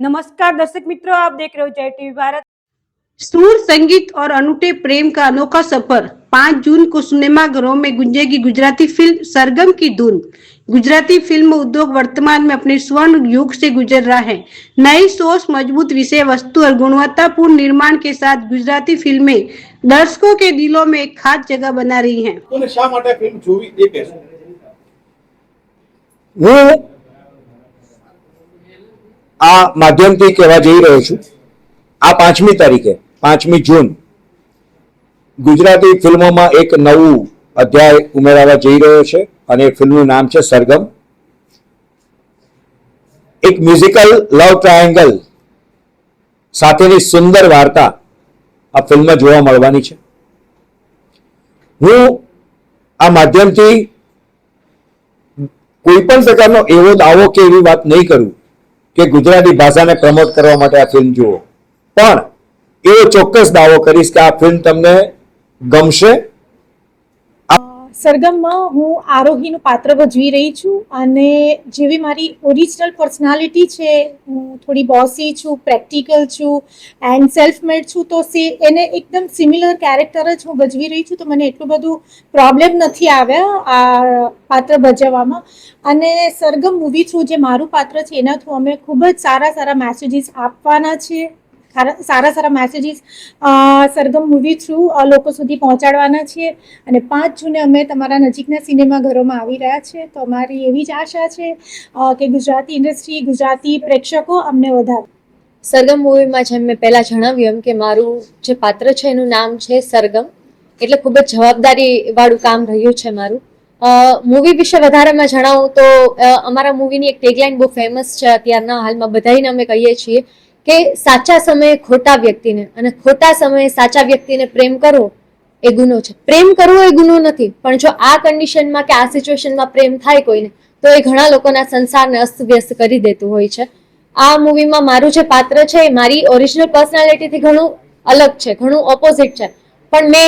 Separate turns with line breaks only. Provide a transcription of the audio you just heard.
नमस्कार दर्शक मित्रों, आप देख रहे हो जय टीवी भारत।
सुर, संगीत और अनूठे प्रेम का अनोखा सफर। 5 जून को सिनेमाघरों में गूंजेगी गुजराती फिल्म सरगम की धुन। गुजराती फिल्म उद्योग वर्तमान में अपने स्वर्ण युग से गुजर रहा है। नई सोच, मजबूत विषय वस्तु और गुणवत्तापूर्ण निर्माण के साथ गुजराती फिल्में दर्शकों के दिलों में एक खास जगह बना रही हैं।
આ માધ્યમથી કહેવા જઈ રહ્યો છું, આ 5મી તારીખે 5મી જૂન ગુજરાતી ફિલ્મોમાં એક નવું અધ્યાય ઉમેરાવા જઈ રહ્યો છે અને ફિલ્મનું નામ છે સરગમ। એક મ્યુઝિકલ લવ ટ્રાયેંગલ સાથેની સુંદર વાર્તા આ ફિલ્મમાં જોવા મળવાની છે। હું આ માધ્યમથી કોઈ પણ પ્રકારનો એવો દાવો કે એવી વાત નહીં કરું કે ગુજરાતી ભાષાને પ્રમોટ કરવા માટે આ ફિલ્મ જુઓ, પણ એવો ચોક્કસ દાવો કરીશ કે આ ફિલ્મ તમને ગમશે।
સરગમમાં હું આરોહીનું પાત્ર ભજવી રહી છું અને જેવી મારી ઓરિજિનલ પર્સનાલિટી છે, હું થોડી બોસી છું, પ્રેક્ટિકલ છું એન્ડ સેલ્ફ મેડ છું, તો એને એકદમ સિમિલર કેરેક્ટર જ હું ભજવી રહી છું, તો મને એટલું બધું પ્રોબ્લેમ નથી આવ્યા આ પાત્ર ભજવવામાં। અને સરગમ મૂવી થ્રુ જે મારું પાત્ર છે એના થ્રુ અમે ખૂબ જ સારા મેસેજીસ આપવાના છીએ, સારા મેસેજીસ સરગમ મૂવી થ્રુ લોકો સુધી પહોંચાડવાના છીએ અને 5 જૂને અમે તમારા નજીકના સિનેમાઘરોમાં આવી રહ્યા છે। તો અમારી એવી જ આશા છે કે ગુજરાતી ઇન્ડસ્ટ્રી, ગુજરાતી પ્રેક્ષકો અમને વધારે।
સરગમ મૂવીમાં જેમ મેં પહેલાં જણાવ્યું એમ કે મારું જે પાત્ર છે એનું નામ છે સરગમ, એટલે ખૂબ જ જવાબદારીવાળું કામ રહ્યું છે મારું। મૂવી વિશે વધારેમાં જણાવું તો અમારા મૂવીની એક ટેગલાઇન બહુ ફેમસ છે અત્યારના હાલમાં, બધાને અમે કહીએ છીએ કે સાચા સમયે ખોટા વ્યક્તિને અને ખોટા સમયે સાચા વ્યક્તિને પ્રેમ કરવો એ ગુનો છે। પ્રેમ કરવો એ ગુનો નથી, પણ જો આ કન્ડિશનમાં કે આ સિચ્યુએશનમાં પ્રેમ થાય કોઈને તો એ ઘણા લોકોના સંસારને અસ્તવ્યસ્ત કરી દેતું હોય છે। આ મૂવીમાં મારું જે પાત્ર છે એ મારી ઓરિજિનલ પર્સનાલિટીથી ઘણું અલગ છે, ઘણું ઓપોઝિટ છે, પણ મેં